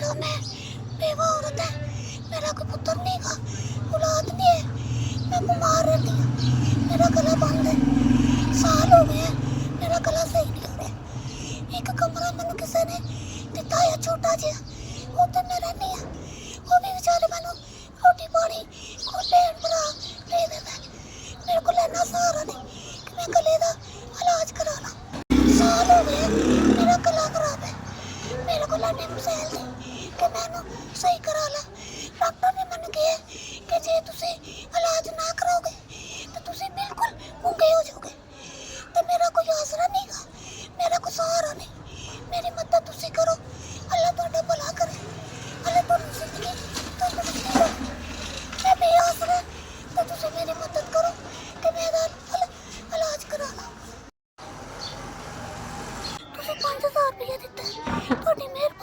बेटा मैं बेवा औरत है, मेरा कोई पुत्र नहीं गा, औलाद नहीं है, मैं बीमार रहती हूँ, मेरा गला बंद है, साल हो गए मेरा गला सही नहीं हो रहा। एक कमरा मैंने किसी ने दिता है छोटा जिहा, उत्थे मैं रहनी है, वो भी बेचारे मैनू रोटी पानी को भैन भरा दे देंदा, मेरे को इन्ना सहारा नहीं कि मैं गले का इलाज करा ला। साल हो गए मेरा गला खराब है, मेरे को लाने मुसैल थी कि मैनू सही करा ला। डॉक्टर ने मैनू कहा कि जे तुसी इलाज ना कराओगे तो तुसी बिल्कुल गूंगे हो जाओगे, तो मेरा कोई आसरा नहीं गा, मेरा कोई सहारा नहीं, मेरी मदद तुसी करो, अल्लाह तुहाडा भला करे, अल्लाह तुहाडी जिंदगी तंदुरुस्ती दे। मैं बेआसरा तो तुसी मेरी मदद करो कि मैं इलाज करा ला। तुसी 5000 रुपया दिता, तुहाडी मेहरबानी।